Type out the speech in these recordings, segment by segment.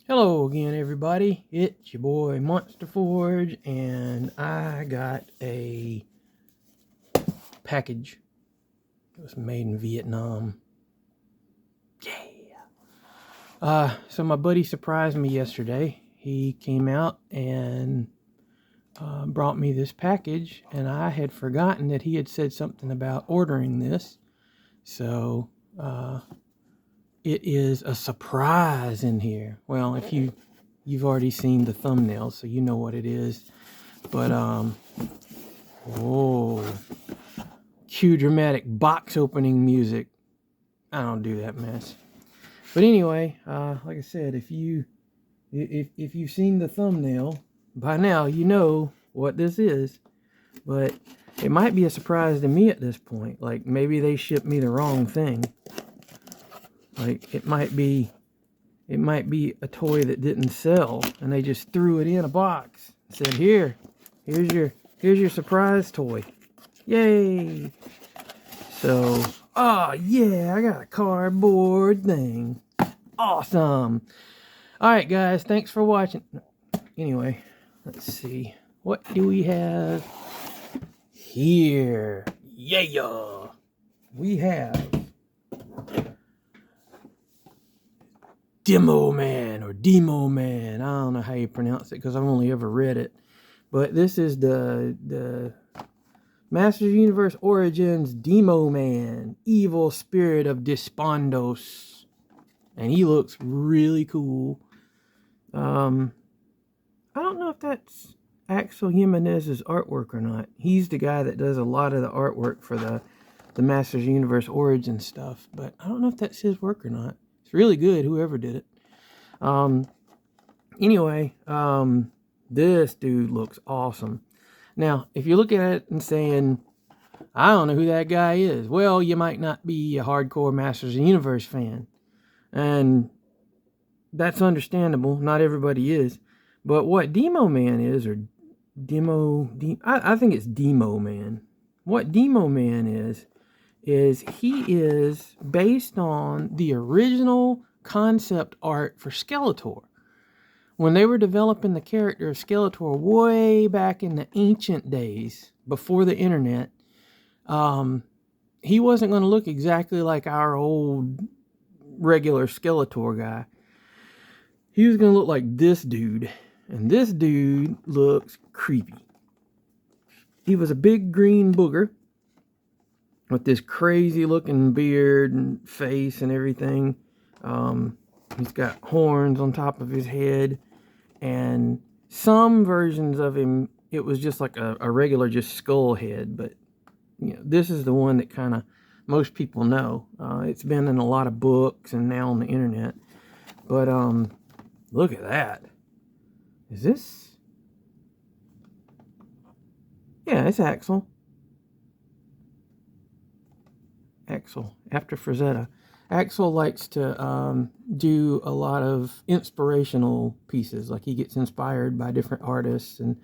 Hello again, everybody. It's your boy Monster Forge, and I got a package. It was made in Vietnam. Yeah. So my buddy surprised me yesterday. He came out and brought me this package, and I had forgotten that he had said something about ordering this. So it is a surprise in here. Well, if you've already seen the thumbnail, so you know what it is. But oh, cue dramatic box opening music. I don't do that mess. But anyway, like I said, if you've seen the thumbnail by now, you know what this is. But it might be a surprise to me at this point. Like maybe they shipped me the wrong thing. Like it might be a toy that didn't sell, and they just threw it in a box. Said, here's your surprise toy. Yay! So, oh yeah, I got a cardboard thing. Awesome. All right, guys, thanks for watching. Anyway, let's see. What do we have here? Yeah! We have Demo Man or Demo Man. I don't know how you pronounce it because I've only ever read it. But this is the Masters Universe Origins Demo Man, Evil Spirit of Despondos. And he looks really cool. I don't know if that's Axel Jimenez's artwork or not. He's the guy that does a lot of the artwork for the Masters Universe Origins stuff. But I don't know if that's his work or not. It's really good, whoever did it. Anyway, this dude looks awesome. Now, if you're looking at it and saying, I don't know who that guy is, well, you might not be a hardcore Masters of the Universe fan. And that's understandable. Not everybody is. But what Demo Man is, or I think it's Demo Man. What Demo Man is he is based on the original concept art for Skeletor. When they were developing the character of Skeletor way back in the ancient days, before the internet, he wasn't going to look exactly like our old regular Skeletor guy. He was going to look like this dude. And this dude looks creepy. He was a big green booger with this crazy looking beard and face and everything. He's got horns on top of his head, and some versions of him, it was just like a regular just skull head, but you know, this is the one that kind of most people know. It's been in a lot of books and now on the internet. But look at that. Is this? Yeah, it's Axel. Axel, after Frazetta. Axel likes to do a lot of inspirational pieces. Like he gets inspired by different artists, and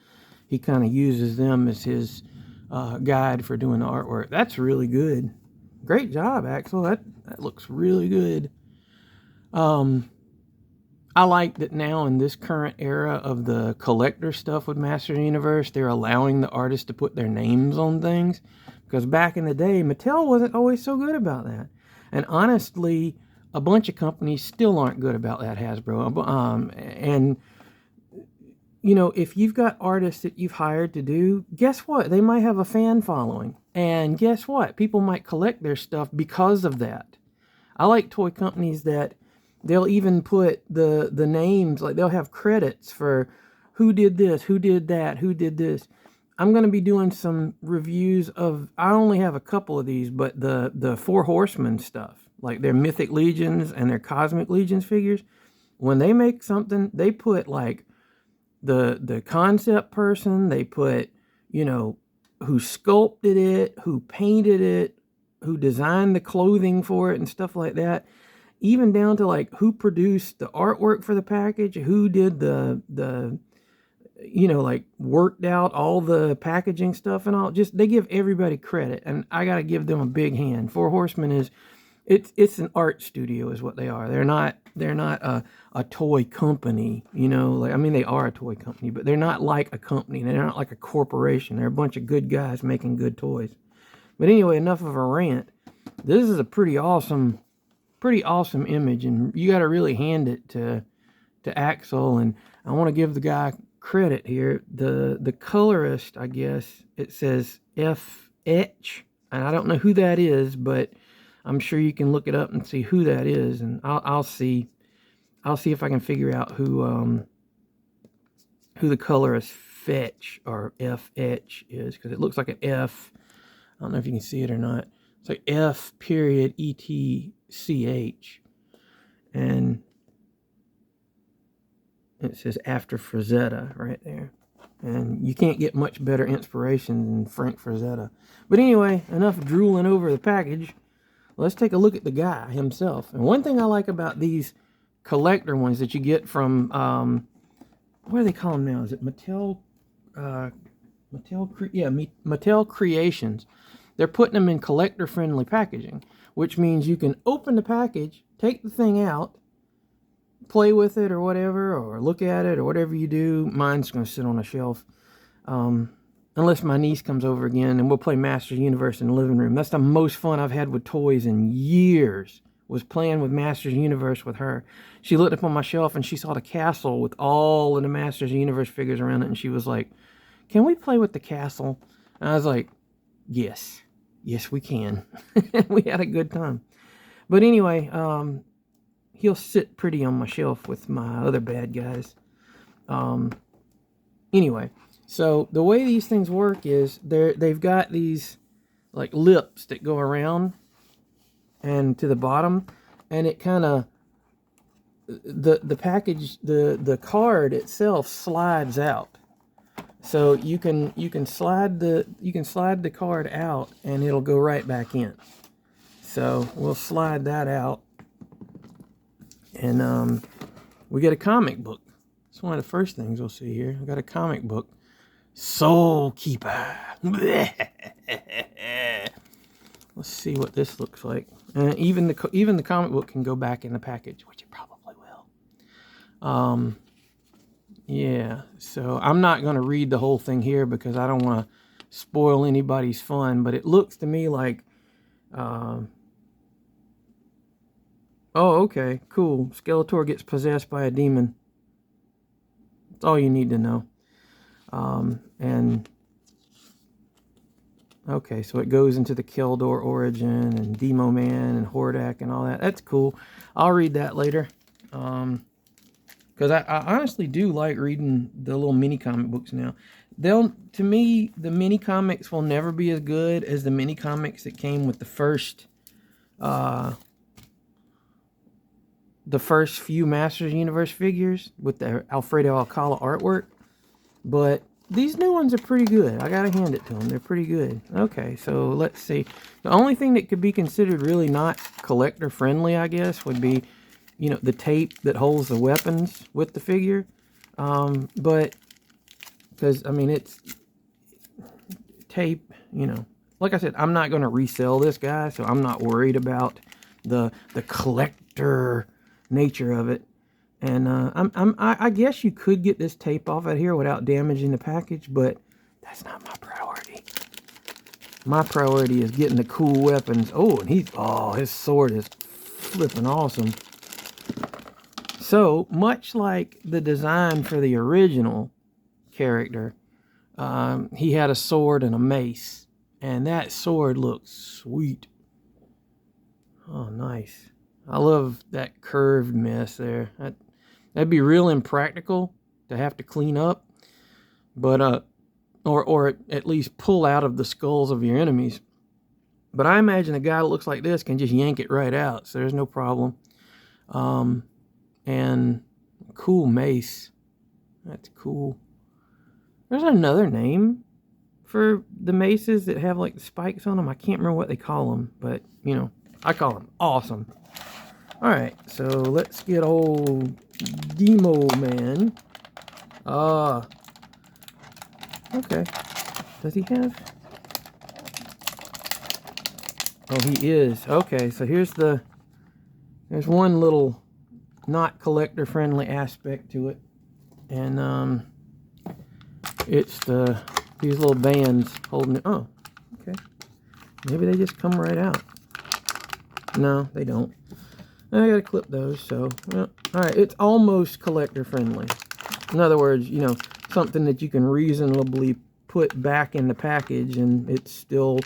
he kind of uses them as his guide for doing the artwork. That's really good. Great job, Axel. That looks really good. I like that now in this current era of the collector stuff with Masters of the Universe, they're allowing the artists to put their names on things. Because back in the day, Mattel wasn't always so good about that. And honestly, a bunch of companies still aren't good about that, Hasbro. And, you know, if you've got artists that you've hired to do, guess what? They might have a fan following. And guess what? People might collect their stuff because of that. I like toy companies that they'll even put the names, like they'll have credits for who did this, who did that, who did this. I'm going to be doing some reviews of, I only have a couple of these, but the Four Horsemen stuff, like their Mythic Legions and their Cosmic Legions figures. When they make something, they put like the concept person, they put, you know, who sculpted it, who painted it, who designed the clothing for it and stuff like that. Even down to like who produced the artwork for the package, who did the you know, like worked out all the packaging stuff and all. Just they give everybody credit, and I got to give them a big hand. Four Horsemen is It's an art studio is what they are. They're not a toy company, you know. Like, I mean, they are a toy company, but they're not like a company. They're not like a corporation. They're a bunch of good guys making good toys. But anyway, enough of a rant. This is a pretty awesome image, and you got to really hand it to Axel. And I want to give the guy credit here. The colorist, I guess it says F Etch, and I don't know who that is, but I'm sure you can look it up and see who that is, and I'll see if I can figure out who the colorist Fetch or F Etch is, because it looks like an F. I don't know if you can see it or not. It's like F period ETCH, and it says after Frazetta right there. And you can't get much better inspiration than Frank Frazetta. But anyway, enough drooling over the package. Let's take a look at the guy himself. And one thing I like about these collector ones that you get from, what do they call them now? Is it Mattel? Mattel Creations. They're putting them in collector-friendly packaging, which means you can open the package, take the thing out, play with it or whatever, or look at it or whatever you do. Mine's going to sit on a shelf. Unless my niece comes over again, and we'll play Masters Universe in the living room. That's the most fun I've had with toys in years, was playing with Masters Universe with her. She looked up on my shelf and she saw the castle with all of the Masters Universe figures around it, and she was like, "Can we play with the castle?" And I was like, yes, we can. We had a good time. But anyway, he'll sit pretty on my shelf with my other bad guys. Anyway, so the way these things work is they've got these like lips that go around and to the bottom, and it kind of, the package, the card itself slides out. So you can slide the card out and it'll go right back in. So we'll slide that out, and we get a comic book. It's one of the first things we'll see here. We got a comic book. Soul Keeper. Let's see what this looks like. Even the comic book can go back in the package, which it probably will. Yeah, so I'm not going to read the whole thing here because I don't want to spoil anybody's fun, but it looks to me like, oh, okay, cool. Skeletor gets possessed by a demon. That's all you need to know. And okay, so it goes into the Keldor origin and Demo Man and Hordak and all that. That's cool. I'll read that later. Because I honestly do like reading the little mini comic books now. To me, the mini comics will never be as good as the mini comics that came with the first few Masters Universe figures with the Alfredo Alcala artwork. But these new ones are pretty good. I gotta hand it to them. They're pretty good. Okay, so let's see. The only thing that could be considered really not collector friendly, I guess, would be, you know, the tape that holds the weapons with the figure. But because, I mean, it's tape, you know. Like I said, I'm not going to resell this guy, so I'm not worried about the collector nature of it. And I guess you could get this tape off out here without damaging the package, but that's not my priority. My priority is getting the cool weapons. Oh, and his sword is flipping awesome. So, much like the design for the original character, he had a sword and a mace. And that sword looks sweet. Oh, nice. I love that curved mess there. That'd be real impractical to have to clean up. But, or at least pull out of the skulls of your enemies. But I imagine a guy that looks like this can just yank it right out. So there's no problem. And cool mace. That's cool. There's another name for the maces that have like the spikes on them. I can't remember what they call them, but you know, I call them awesome. All right, so let's get old Demo Man. Okay. Does he have? Oh, he is. Okay, so there's one little not collector friendly aspect to it. And it's these little bands holding it. Oh, okay. Maybe they just come right out. No, they don't. I gotta clip those, so, well, alright, it's almost collector friendly. In other words, you know, something that you can reasonably put back in the package and it's still,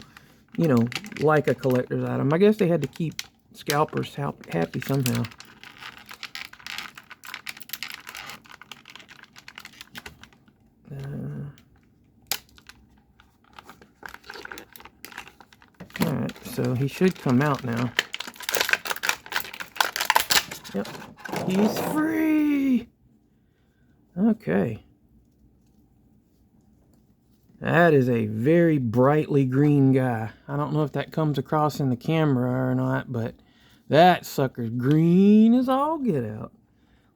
you know, like a collector's item. I guess they had to keep scalpers happy somehow. Alright, so he should come out now. Yep, he's free! Okay. That is a very brightly green guy. I don't know if that comes across in the camera or not, but that sucker's green as all get out.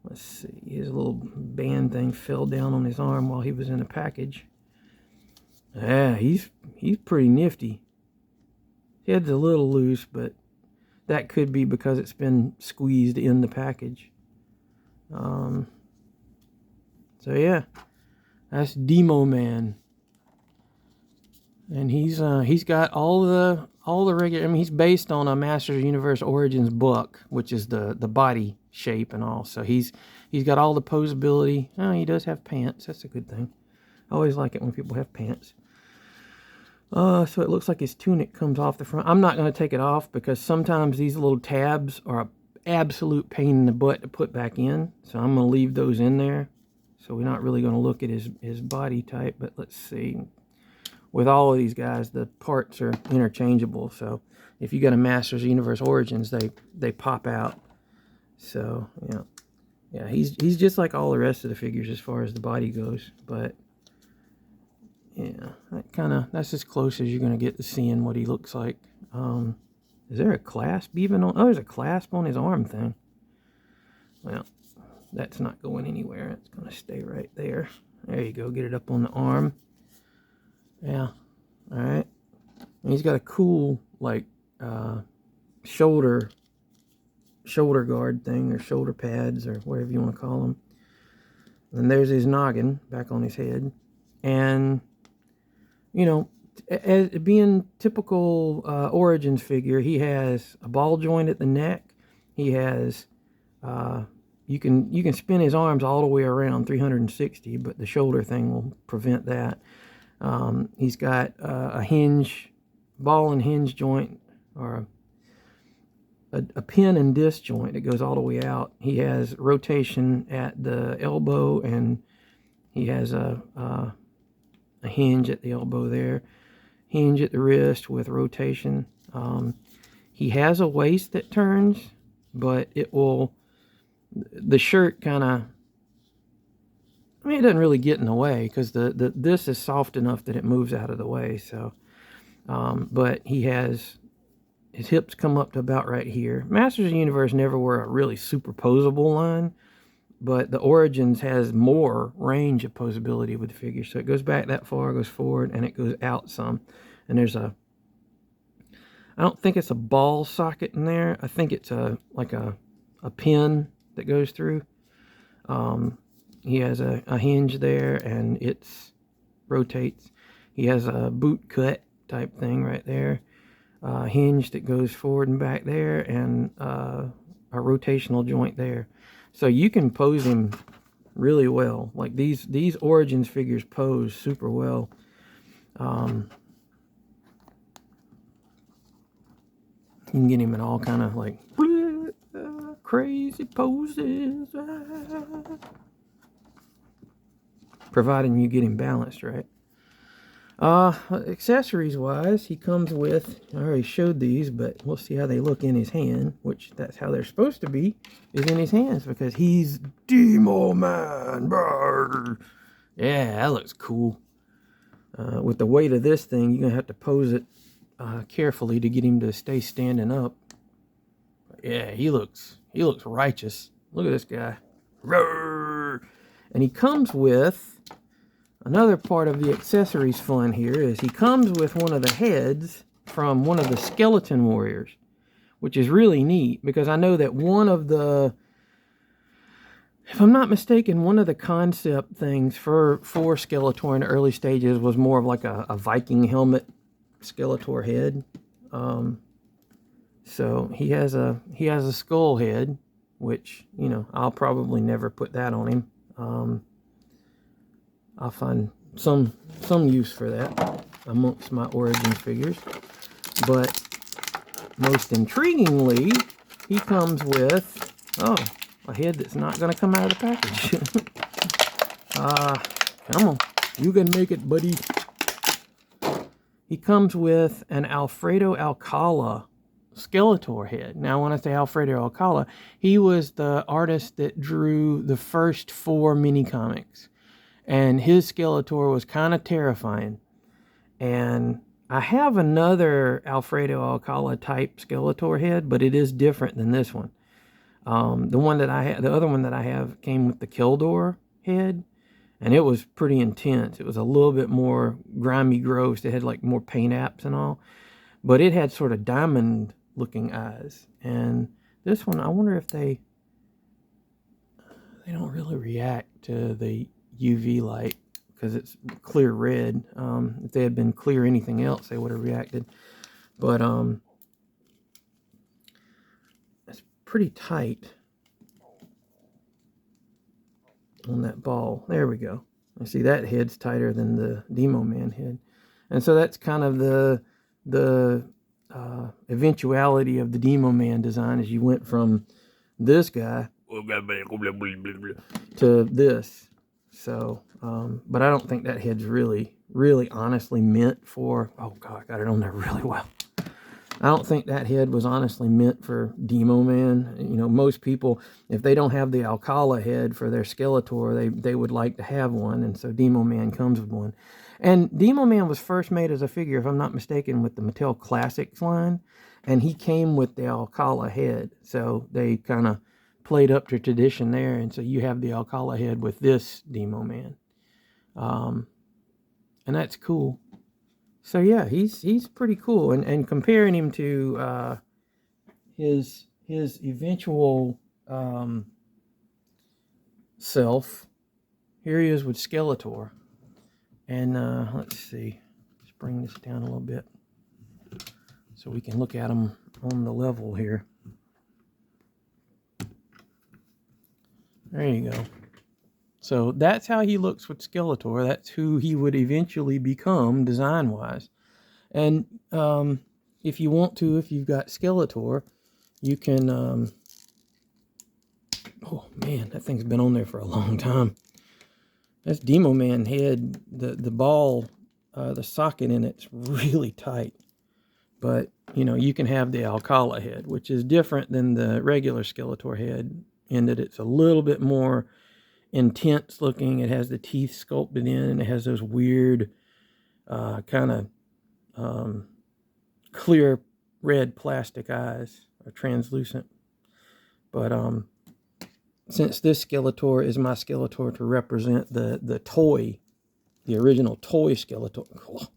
Let's see, his little band thing fell down on his arm while he was in the package. Yeah, he's pretty nifty. His head's a little loose, but that could be because it's been squeezed in the package. So yeah, that's Demo Man. And he's got all the regular. I mean, he's based on a Masters of the Universe Origins book, which is the body shape and all. So he's got all the posability. Oh, he does have pants. That's a good thing. I always like it when people have pants. So it looks like his tunic comes off the front. I'm not going to take it off because sometimes these little tabs are an absolute pain in the butt to put back in. So I'm going to leave those in there. So we're not really going to look at his body type. But let's see. With all of these guys, the parts are interchangeable. So if you got a Masters of the Universe Origins, they pop out. So yeah, he's just like all the rest of the figures as far as the body goes. But yeah, that's as close as you're gonna get to seeing what he looks like. Is there a clasp even on? Oh, there's a clasp on his arm thing. Well, that's not going anywhere. It's gonna stay right there. There you go. Get it up on the arm. Yeah, all right. And he's got a cool like shoulder guard thing or shoulder pads or whatever you want to call them. And there's his noggin back on his head, and you know, as being typical Origins figure, he has a ball joint at the neck. He has you can spin his arms all the way around 360, but the shoulder thing will prevent that. He's got a hinge, ball and hinge joint, or a pin and disc joint that goes all the way out. He has rotation at the elbow, and he has a hinge at the elbow there, hinge at the wrist with rotation. He has a waist that turns, but the shirt kind of, I mean, it doesn't really get in the way because this is soft enough that it moves out of the way. So, but his hips come up to about right here. Masters of the Universe never were a really superposable line, but the Origins has more range of posability with the figure. So it goes back that far, goes forward, and it goes out some. And there's I don't think it's a ball socket in there. I think it's like a pin that goes through. He has a hinge there, and it rotates. He has a boot cut type thing right there. Hinge that goes forward and back there, and a rotational joint there. So you can pose him really well. Like these Origins figures pose super well. You can get him in all kind of like crazy poses. Providing you get him balanced right. Accessories wise, he comes with, I already showed these, but we'll see how they look in his hand, which that's how they're supposed to be, is in his hands, because he's Demo Man. Brr. Yeah, that looks cool. With the weight of this thing, you're gonna have to pose it carefully to get him to stay standing up. Yeah, he looks righteous. Look at this guy. Roar. And he comes with, another part of the accessories fun here is he comes with one of the heads from one of the Skeleton Warriors, which is really neat because I know that one of the, if I'm not mistaken, one of the concept things for Skeletor in the early stages was more of like a Viking helmet Skeletor head. So he has a skull head, which, you know, I'll probably never put that on him. I'll find some use for that amongst my Origin figures. But most intriguingly, he comes with, oh, a head that's not going to come out of the package. Come on, you can make it, buddy. He comes with an Alfredo Alcala Skeletor head. Now, when I say Alfredo Alcala, he was the artist that drew the first 4 mini comics. And his Skeletor was kind of terrifying. And I have another Alfredo Alcala type Skeletor head, but it is different than this one. The other one that I have came with the Kildor head, and it was pretty intense. It was a little bit more grimy, gross. It had like more paint apps and all, but it had sort of diamond-looking eyes. And this one, I wonder if they don't really react to the UV light because it's clear red. If they had been clear anything else, they would have reacted. But it's pretty tight on that ball. There we go. I see that head's tighter than the Demo Man head. And so that's kind of the eventuality of the Demo Man design, as you went from this guy to this. So, but I don't think that head's really honestly meant for, oh God, I got it on there really well. I don't think that head was honestly meant for Demo Man. You know, most people, if they don't have the Alcala head for their Skeletor, they would like to have one, and so Demo Man comes with one. And Demo Man was first made as a figure, if I'm not mistaken, with the Mattel Classics line, and he came with the Alcala head. So they kind of played up to tradition there, and so you have the Alcala head with this Demo Man. And that's cool. So yeah, he's pretty cool, and comparing him to his eventual self, here he is with Skeletor, and let's see, let's bring this down a little bit so we can look at him on the level here. There you go. So that's how he looks with Skeletor. That's who he would eventually become design-wise. And if you want to, if you've got Skeletor, you can... oh, man, that thing's been on there for a long time. That's Demo Man head. The ball, the socket in it's really tight. But, you know, you can have the Alcala head, which is different than the regular Skeletor head in that it's a little bit more intense looking. It has the teeth sculpted in, and it has those weird kind of clear red plastic eyes, or translucent. But since this Skeletor is my Skeletor to represent the toy, the original toy Skeletor. Oh,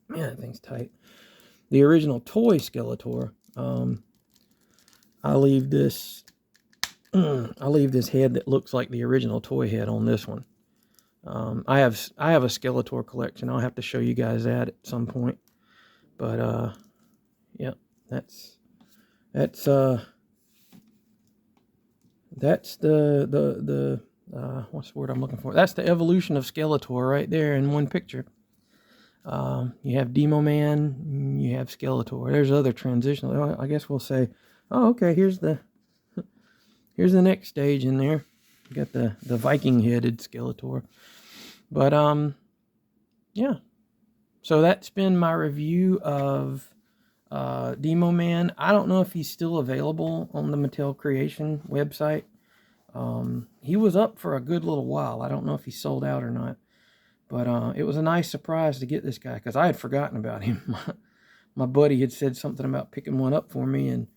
man, that thing's tight. The original toy Skeletor, I leave this head that looks like the original toy head on this one. I have a Skeletor collection. I'll have to show you guys that at some point. But yeah, that's the what's the word I'm looking for? That's the evolution of Skeletor right there in one picture. You have Demo Man, you have Skeletor. There's other transitional. I guess we'll say, oh, okay, here's the next stage in there. You got the Viking-headed Skeletor. But, yeah. So that's been my review of Demo Man. I don't know if he's still available on the Mattel Creation website. He was up for a good little while. I don't know if he sold out or not. But it was a nice surprise to get this guy, because I had forgotten about him. My buddy had said something about picking one up for me, and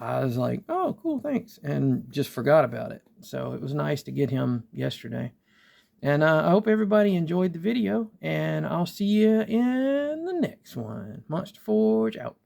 I was like, oh, cool, thanks, and just forgot about it. So it was nice to get him yesterday. And I hope everybody enjoyed the video, and I'll see you in the next one. Monster Forge out.